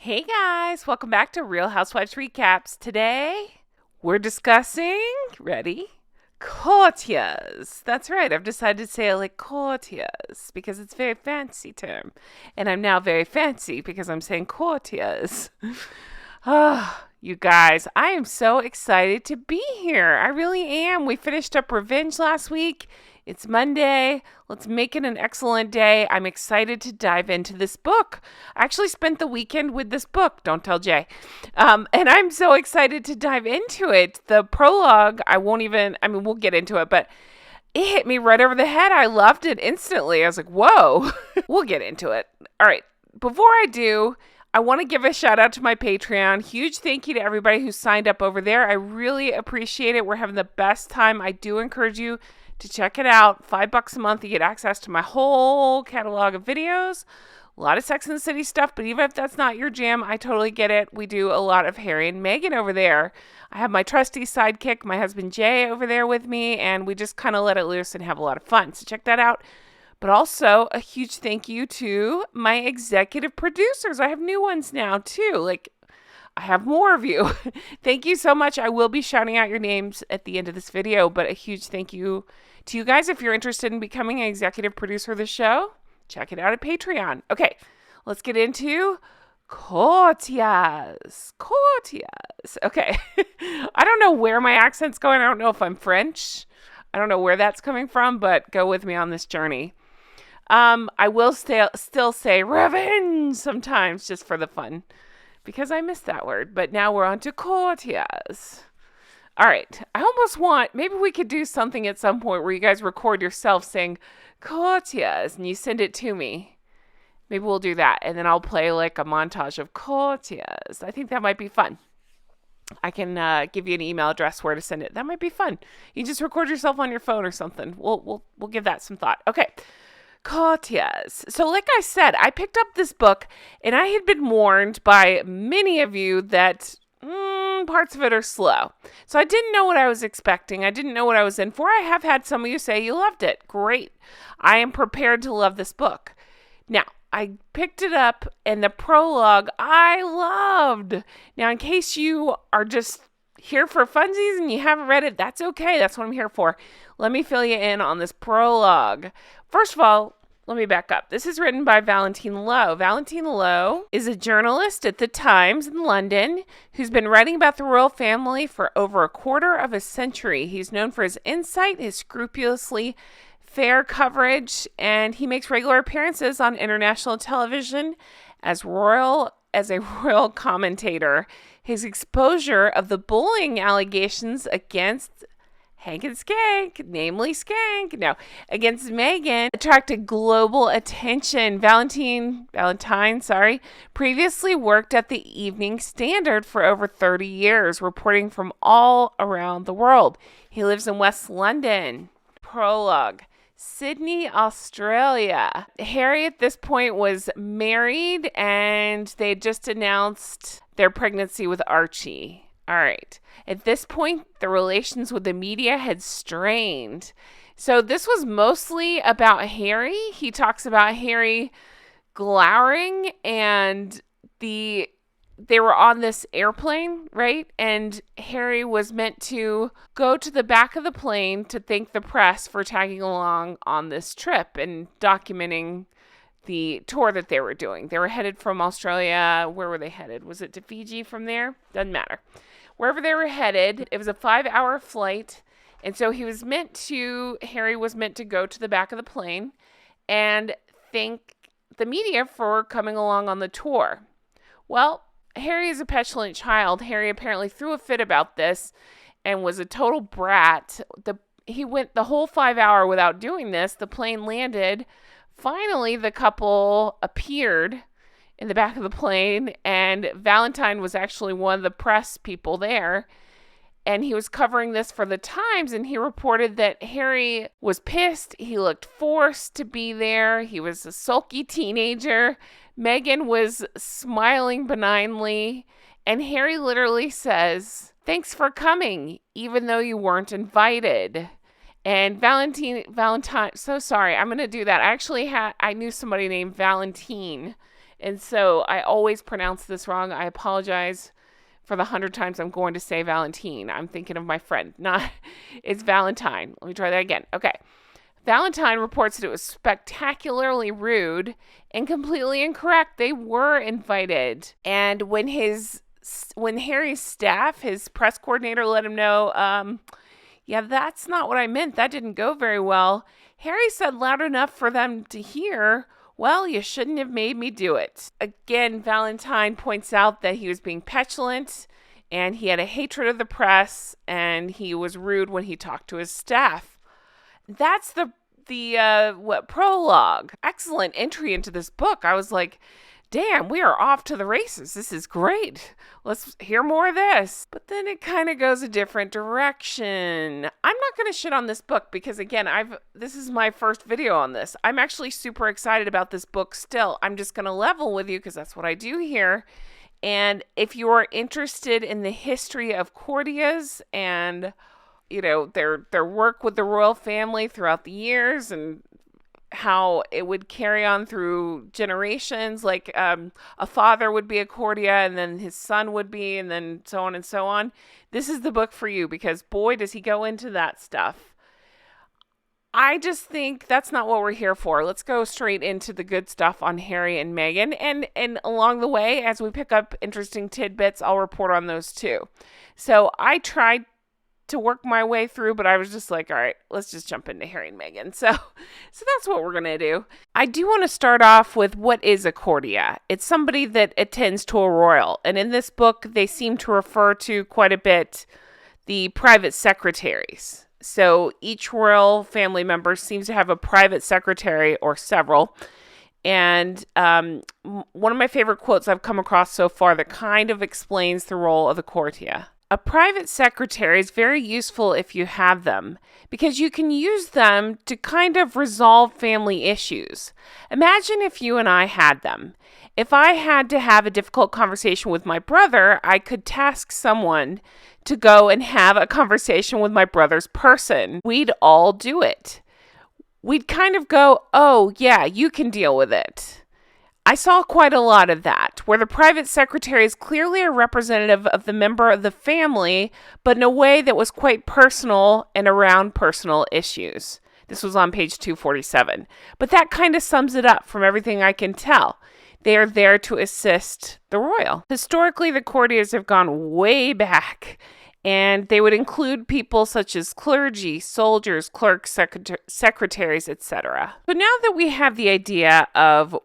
Hey guys, welcome back to Real Housewives Recaps. Today, we're discussing, ready? Courtiers. That's right, I've decided to say it like courtiers because it's a very fancy term. And I'm now very fancy because I'm saying courtiers. Ah, you guys, I am so excited to be here. I really am. We finished up Revenge last week. It's Monday. Let's make it an excellent day. I'm excited to dive into this book. I actually spent the weekend with this book. Don't tell Jay. And I'm so excited to dive into it. The prologue, we'll get into it, but it hit me right over the head. I loved it instantly. I was like, whoa. We'll get into it. All right. Before I do, I want to give a shout out to my Patreon. Huge thank you to everybody who signed up over there. I really appreciate it. We're having the best time. I do encourage you to check it out. $5 a month. You get access to my whole catalog of videos. A lot of Sex and the City stuff, but even if that's not your jam, I totally get it. We do a lot of Harry and Meghan over there. I have my trusty sidekick, my husband Jay, over there with me, and we just kind of let it loose and have a lot of fun. So check that out. But also a huge thank you to my executive producers. I have new ones now too. I have more of you. Thank you so much. I will be shouting out your names at the end of this video, but a huge thank you to you guys. If you're interested in becoming an executive producer of the show, check it out at Patreon. Okay, let's get into Courtiers. Courtiers. Okay. I don't know where my accent's going. I don't know if I'm French. I don't know where that's coming from, but go with me on this journey. I will still say revenge sometimes just for the fun because I missed that word. But now we're on to courtiers. All right. I almost maybe we could do something at some point where you guys record yourself saying courtiers and you send it to me. Maybe we'll do that. And then I'll play like a montage of courtiers. I think that might be fun. I can give you an email address where to send it. That might be fun. You just record yourself on your phone or something. We'll give that some thought. Okay. Courtiers. So like I said, I picked up this book and I had been warned by many of you that parts of it are slow. So I didn't know what I was expecting. I didn't know what I was in for. I have had some of you say you loved it. Great. I am prepared to love this book. Now, I picked it up and the prologue I loved. Now, in case you are just here for funsies and you haven't read it, that's okay. That's what I'm here for. Let me fill you in on this prologue. First of all, let me back up. This is written by Valentine Low. Valentine Low is a journalist at the Times in London who's been writing about the royal family for over a quarter of a century. He's known for his insight, his scrupulously fair coverage, and he makes regular appearances on international television as a royal commentator. His exposure of the bullying allegations against Hank and Skank, namely Skank, against Meghan, attracted global attention. Valentine, previously worked at the Evening Standard for over 30 years, reporting from all around the world. He lives in West London. Prologue. Sydney, Australia. Harry at this point was married and they just announced their pregnancy with Archie. All right. At this point, the relations with the media had strained. So this was mostly about Harry. He talks about Harry glowering and they were on this airplane, right? And Harry was meant to go to the back of the plane to thank the press for tagging along on this trip and documenting the tour that they were doing. They were headed from Australia. Where were they headed? Was it to Fiji from there? Doesn't matter. Wherever they were headed, it was a 5-hour flight. And so Harry was meant to go to the back of the plane and thank the media for coming along on the tour. Well, Harry is a petulant child. Harry apparently threw a fit about this and was a total brat. He went the whole 5 hour without doing this. The plane landed. Finally, the couple appeared in the back of the plane, and Valentine was actually one of the press people there, and he was covering this for the Times, and he reported that Harry was pissed. He looked forced to be there. He was a sulky teenager. Meghan was smiling benignly, and Harry literally says, "Thanks for coming, even though you weren't invited." And Valentine, so sorry, I'm going to do that. I knew somebody named Valentine And so I always pronounce this wrong. I apologize for the 100 times I'm going to say Valentine. I'm thinking of my friend. It's Valentine. Let me try that again. Okay. Valentine reports that it was spectacularly rude and completely incorrect. They were invited. And when Harry's staff, his press coordinator, let him know, yeah, that's not what I meant. That didn't go very well. Harry said loud enough for them to hear, well, you shouldn't have made me do it. Again, Valentine points out that he was being petulant and he had a hatred of the press and he was rude when he talked to his staff. That's the prologue. Excellent entry into this book. I was like, damn, we are off to the races. This is great. Let's hear more of this. But then it kind of goes a different direction. I'm not going to shit on this book because, again, this is my first video on this. I'm actually super excited about this book still. I'm just going to level with you because that's what I do here. And if you are interested in the history of Courtiers and, you know, their work with the royal family throughout the years and how it would carry on through generations, like a father would be a courtier and then his son would be, and then so on and so on. This is the book for you because boy, does he go into that stuff. I just think that's not what we're here for. Let's go straight into the good stuff on Harry and Meghan. And along the way, as we pick up interesting tidbits, I'll report on those too. So I tried to work my way through, but I was just like, all right, let's just jump into Harry and Meghan. So that's what we're going to do. I do want to start off with what is a courtier. It's somebody that attends to a royal. And in this book, they seem to refer to quite a bit the private secretaries. So each royal family member seems to have a private secretary or several. And one of my favorite quotes I've come across so far that kind of explains the role of the courtier. A private secretary is very useful if you have them because you can use them to kind of resolve family issues. Imagine if you and I had them. If I had to have a difficult conversation with my brother, I could task someone to go and have a conversation with my brother's person. We'd all do it. We'd kind of go, oh, yeah, you can deal with it. I saw quite a lot of that, where the private secretary is clearly a representative of the member of the family, but in a way that was quite personal and around personal issues. This was on page 247. But that kind of sums it up from everything I can tell. They are there to assist the royal. Historically, the courtiers have gone way back, and they would include people such as clergy, soldiers, clerks, secretaries, etc. But now that we have the idea of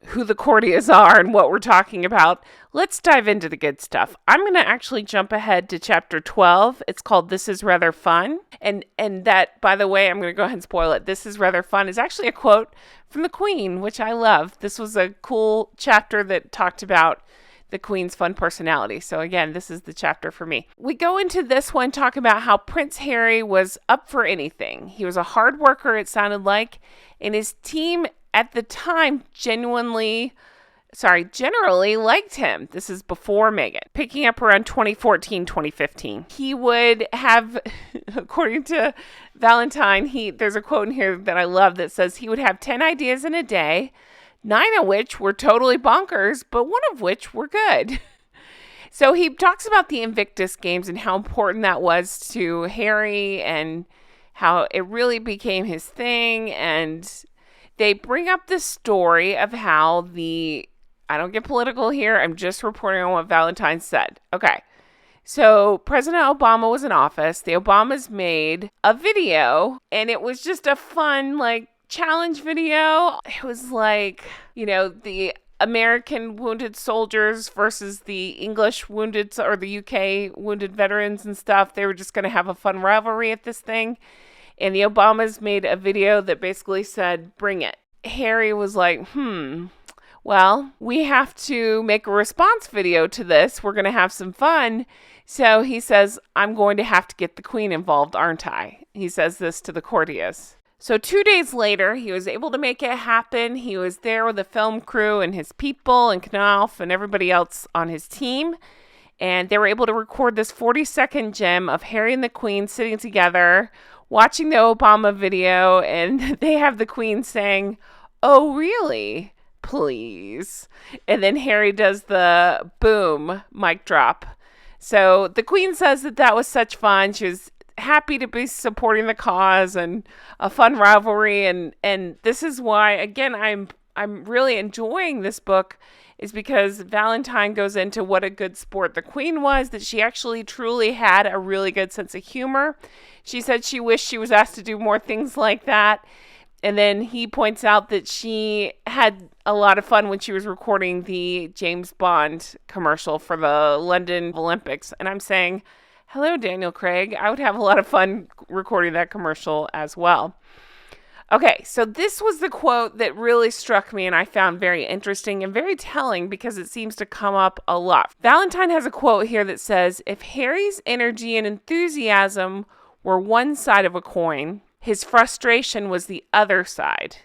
who the courtiers are and what we're talking about, let's dive into the good stuff. I'm going to actually jump ahead to chapter 12. It's called This Is Rather Fun. And that, by the way, I'm going to go ahead and spoil it. This is rather fun is actually a quote from the Queen, which I love. This was a cool chapter that talked about the Queen's fun personality. So again, this is the chapter for me. We go into this one talking about how Prince Harry was up for anything. He was a hard worker, it sounded like, and his team at the time generally liked him. This is before Meghan. Picking up around 2014, 2015. He would have, according to Valentine, there's a quote in here that I love that says he would have 10 ideas in a day, 9 of which were totally bonkers, but 1 of which were good. So he talks about the Invictus Games and how important that was to Harry and how it really became his thing. And they bring up the story of how I don't get political here. I'm just reporting on what Valentine said. Okay. So President Obama was in office. The Obamas made a video and it was just a fun, challenge video. It was the American wounded soldiers versus the English wounded or the UK wounded veterans and stuff. They were just going to have a fun rivalry at this thing. And the Obamas made a video that basically said, bring it. Harry was like, well, we have to make a response video to this. We're going to have some fun. So he says, I'm going to have to get the Queen involved, aren't I? He says this to the courtiers. So 2 days later, he was able to make it happen. He was there with the film crew and his people and Knopf and everybody else on his team. And they were able to record this 40-second gem of Harry and the Queen sitting together, watching the Obama video, and they have the Queen saying, oh, really? Please. And then Harry does the boom mic drop. So the Queen says that that was such fun. She was happy to be supporting the cause and a fun rivalry. And this is why, again, I'm really enjoying this book, is because Valentine goes into what a good sport the Queen was, that she actually truly had a really good sense of humor. She said she wished she was asked to do more things like that. And then he points out that she had a lot of fun when she was recording the James Bond commercial for the London Olympics. And I'm saying, hello, Daniel Craig. I would have a lot of fun recording that commercial as well. Okay, so this was the quote that really struck me and I found very interesting and very telling because it seems to come up a lot. Valentine has a quote here that says, if Harry's energy and enthusiasm were one side of a coin, his frustration was the other side.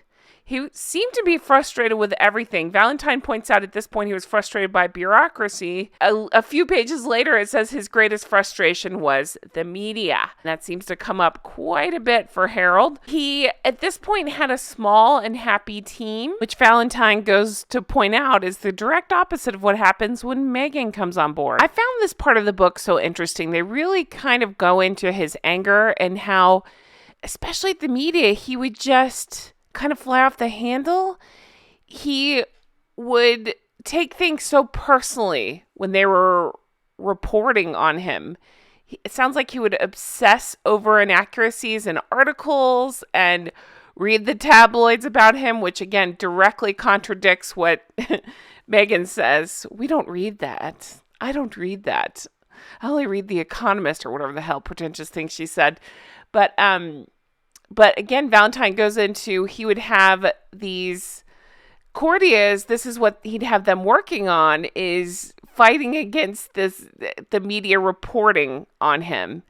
He seemed to be frustrated with everything. Valentine points out at this point he was frustrated by bureaucracy. A few pages later, it says his greatest frustration was the media. That seems to come up quite a bit for Harold. He, at this point, had a small and happy team, which Valentine goes to point out is the direct opposite of what happens when Meghan comes on board. I found this part of the book so interesting. They really kind of go into his anger and how, especially at the media, he would just kind of fly off the handle. He would take things so personally when they were reporting on him. It sounds like he would obsess over inaccuracies in articles and read the tabloids about him, which again directly contradicts what Meghan says. We don't read that. I don't read that. I only read The Economist or whatever the hell pretentious thing she said. But again, Valentine goes into, he would have these courtiers, this is what he'd have them working on, is fighting against the media reporting on him.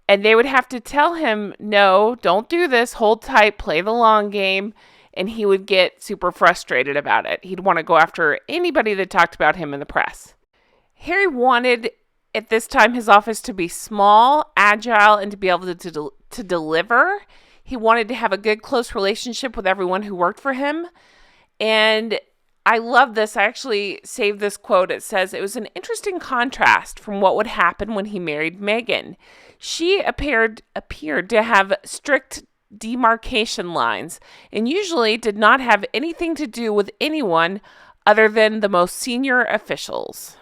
And they would have to tell him, no, don't do this, hold tight, play the long game. And he would get super frustrated about it. He'd want to go after anybody that talked about him in the press. Harry wanted, at this time, his office to be small, agile, and to be able to deliver. He wanted to have a good, close relationship with everyone who worked for him. And I love this. I actually saved this quote. It says, it was an interesting contrast from what would happen when he married Meghan. She appeared to have strict demarcation lines and usually did not have anything to do with anyone other than the most senior officials.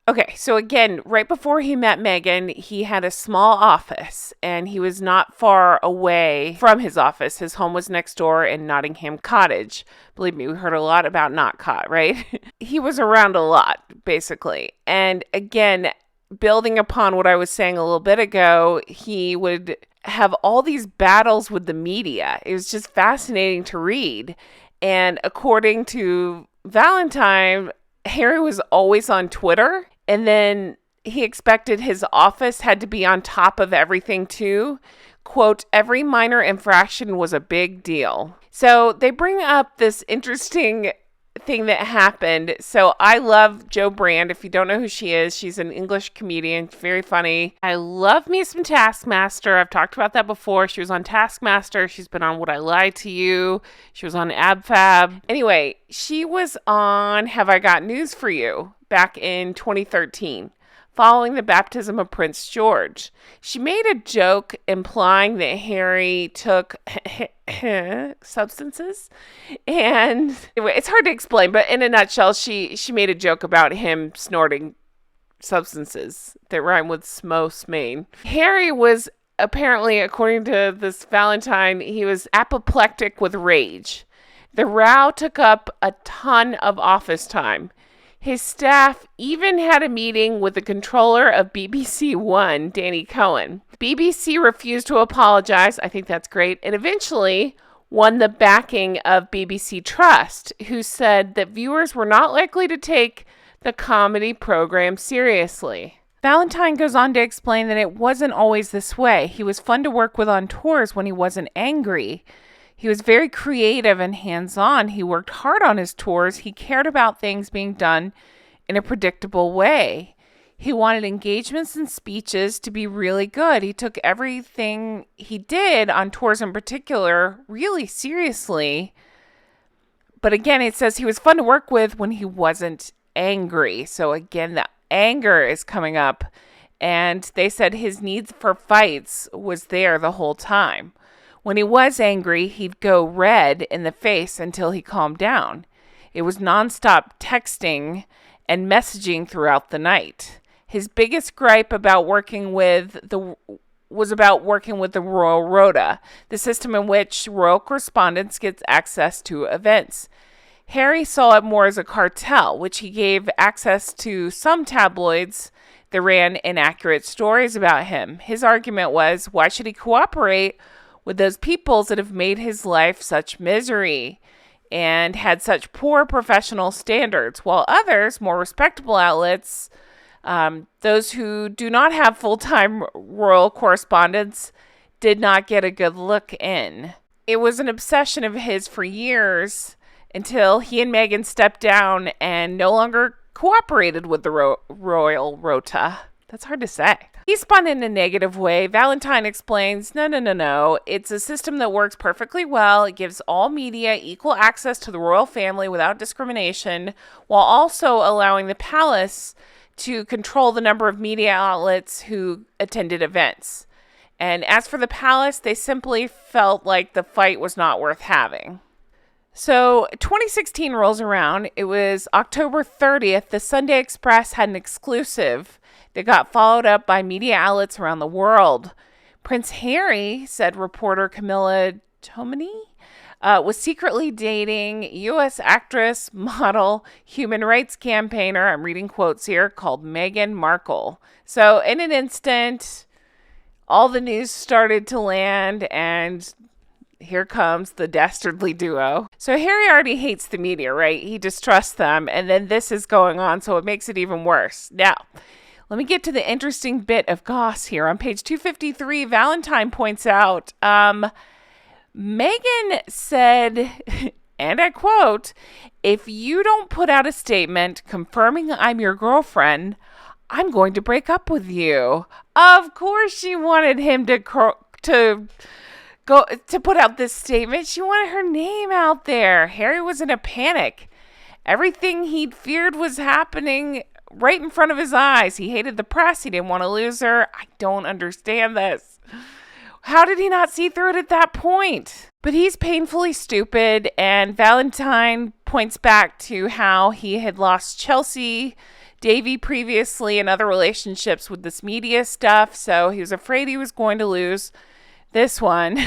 Okay, so again, right before he met Meghan, he had a small office and he was not far away from his office. His home was next door in Nottingham Cottage. Believe me, we heard a lot about Notcott, right? He was around a lot, basically. And again, building upon what I was saying a little bit ago, he would have all these battles with the media. It was just fascinating to read. And according to Valentine, Harry was always on Twitter. And then he expected his office had to be on top of everything too. Quote, every minor infraction was a big deal. So they bring up this interesting thing that happened. So I love Jo Brand. If you don't know who she is, she's an English comedian, very funny. I love me some Taskmaster. I've talked about that before. She was on Taskmaster. She's been on Would I Lie to You? She was on Ab Fab. Anyway, she was on Have I Got News for You? Back in 2013, following the baptism of Prince George. She made a joke implying that Harry took substances. And anyway, it's hard to explain, but in a nutshell, she made a joke about him snorting substances that rhyme with smo-smain. Harry was apparently, according to this Valentine, he was apoplectic with rage. The row took up a ton of office time. His staff even had a meeting with the controller of BBC One, Danny Cohen. BBC refused to apologize. I think that's great. And eventually won the backing of BBC Trust, who said that viewers were not likely to take the comedy program seriously. Valentine goes on to explain that it wasn't always this way. He was fun to work with on tours when he wasn't angry. He was very creative and hands-on. He worked hard on his tours. He cared about things being done in a predictable way. He wanted engagements and speeches to be really good. He took everything he did on tours in particular really seriously. But again, it says he was fun to work with when he wasn't angry. So again, the anger is coming up. And they said his needs for fights was there the whole time. When he was angry, he'd go red in the face until he calmed down. It was nonstop texting and messaging throughout the night. His biggest gripe about working with the Royal Rota, the system in which royal correspondence gets access to events. Harry saw it more as a cartel, which he gave access to some tabloids that ran inaccurate stories about him. His argument was, why should he cooperate with those peoples that have made his life such misery and had such poor professional standards, while others, more respectable outlets, those who do not have full-time royal correspondents, did not get a good look in. It was an obsession of his for years until he and Meghan stepped down and no longer cooperated with the Royal Rota. That's hard to say. He spun in a negative way. Valentine explains, no. It's a system that works perfectly well. It gives all media equal access to the royal family without discrimination, while also allowing the palace to control the number of media outlets who attended events. And as for the palace, they simply felt like the fight was not worth having. So 2016 rolls around. It was October 30th. The Sunday Express had an exclusive that got followed up by media outlets around the world. Prince Harry, said reporter Camilla Tomini, was secretly dating U.S. actress, model, human rights campaigner, I'm reading quotes here, called Meghan Markle. So in an instant, all the news started to land, and here comes the dastardly duo. So Harry already hates the media, right? He distrusts them, and then this is going on, so it makes it even worse. Now, let me get to the interesting bit of goss here. On page 253, Valentine points out, Meghan said, and I quote, "If you don't put out a statement confirming I'm your girlfriend, I'm going to break up with you." Of course she wanted him to put out this statement. She wanted her name out there. Harry was in a panic. Everything he'd feared was happening right in front of his eyes. He hated the press. He didn't want to lose her. I don't understand this. How did he not see through it at that point? But he's painfully stupid, and Valentine points back to how he had lost Chelsea Davy previously in other relationships with this media stuff, so he was afraid he was going to lose this one.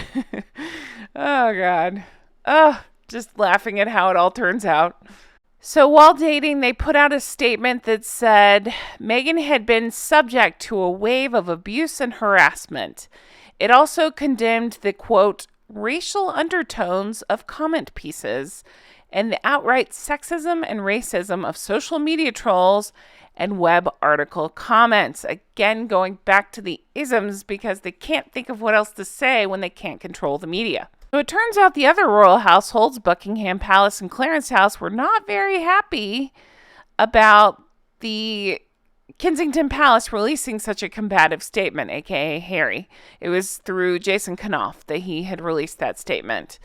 Oh, God. Oh, just laughing at how it all turns out. So while dating, they put out a statement that said Meghan had been subject to a wave of abuse and harassment. It also condemned the, quote, racial undertones of comment pieces and the outright sexism and racism of social media trolls and web article comments. Again, going back to the isms because they can't think of what else to say when they can't control the media. So it turns out the other royal households, Buckingham Palace and Clarence House, were not very happy about the Kensington Palace releasing such a combative statement, aka Harry. It was through Jason Knopf that he had released that statement.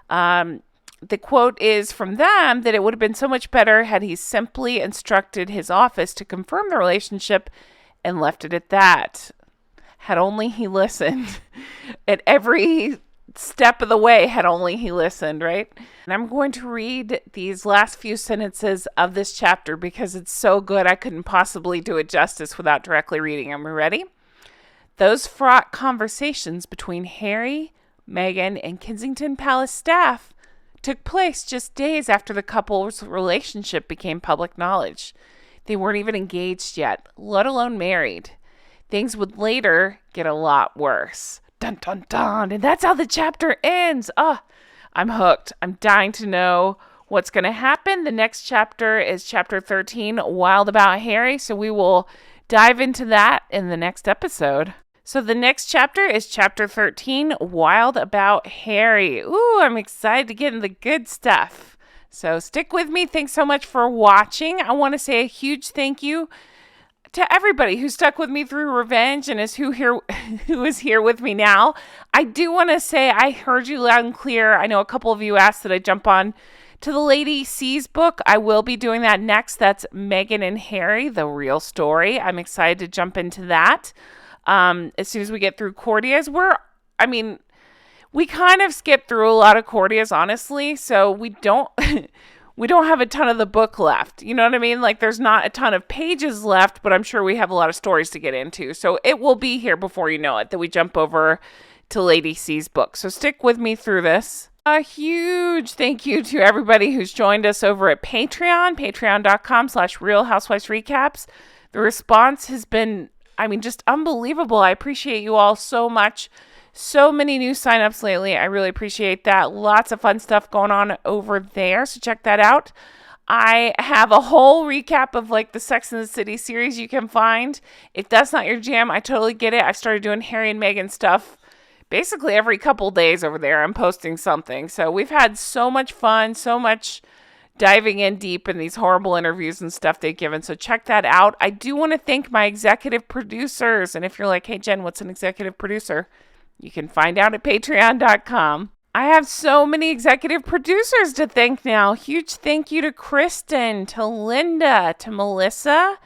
The quote is from them that it would have been so much better had he simply instructed his office to confirm the relationship and left it at that. Had only he listened. At every step of the way, had only he listened, right? And I'm going to read these last few sentences of this chapter because it's so good I couldn't possibly do it justice without directly reading them. Are you ready? Those fraught conversations between Harry, Meghan, and Kensington Palace staff took place just days after the couple's relationship became public knowledge. They weren't even engaged yet, let alone married. Things would later get a lot worse. Dun, dun, dun. And that's how the chapter ends. I'm hooked. I'm dying to know what's going to happen. The next chapter is chapter 13, Wild About Harry. So we will dive into that in the next episode. So the next chapter is chapter 13, Wild About Harry. Ooh, I'm excited to get into the good stuff. So stick with me. Thanks so much for watching. I want to say a huge thank you to everybody who stuck with me through Revenge and who is here with me now. I do want to say I heard you loud and clear. I know a couple of you asked that I jump on to the Lady C's book. I will be doing that next. That's Meghan and Harry, the real story. I'm excited to jump into that. As soon as we get through Courtiers, we kind of skipped through a lot of Courtiers, honestly, so we don't we don't have a ton of the book left. You know what I mean? Like, there's not a ton of pages left, but I'm sure we have a lot of stories to get into. So it will be here before you know it that we jump over to Lady C's book. So stick with me through this. A huge thank you to everybody who's joined us over at Patreon, patreon.com/Real Housewives Recaps. The response has been, just unbelievable. I appreciate you all so much. So many new signups lately. I really appreciate that. Lots of fun stuff going on over there. So check that out. I have a whole recap of like the Sex and the City series you can find. If that's not your jam, I totally get it. I started doing Harry and Meghan stuff basically every couple days over there. I'm posting something. So we've had so much fun, so much diving in deep in these horrible interviews and stuff they've given. So check that out. I do want to thank my executive producers. And if you're like, hey, Jen, what's an executive producer? You can find out at patreon.com. I have so many executive producers to thank now. Huge thank you to Kristen, to Linda, to Melissa,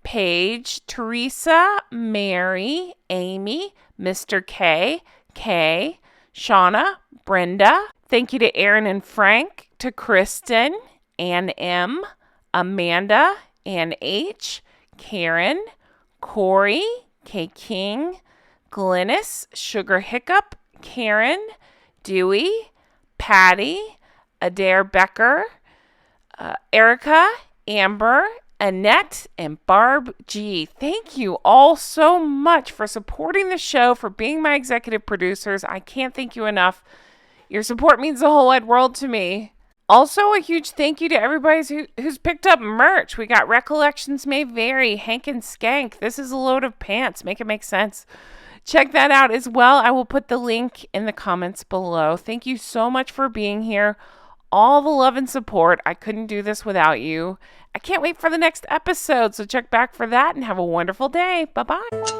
Paige, Teresa, Mary, Amy, Mr. K, Kay, Shauna, Brenda. Thank you to Aaron and Frank, to Kristen, Ann M, Amanda, Ann H, Karen, Corey, K King, Glynis, Sugar Hiccup, Karen, Dewey, Patty, Adair Becker, Erica, Amber, Annette, and Barb G. Thank you all so much for supporting the show, for being my executive producers. I can't thank you enough. Your support means the whole wide world to me. Also, a huge thank you to everybody who's picked up merch. We got Recollections May Vary, Hank and Skank. This is a load of pants. Make it make sense. Check that out as well. I will put the link in the comments below. Thank you so much for being here. All the love and support. I couldn't do this without you. I can't wait for the next episode, so check back for that and have a wonderful day. Bye-bye.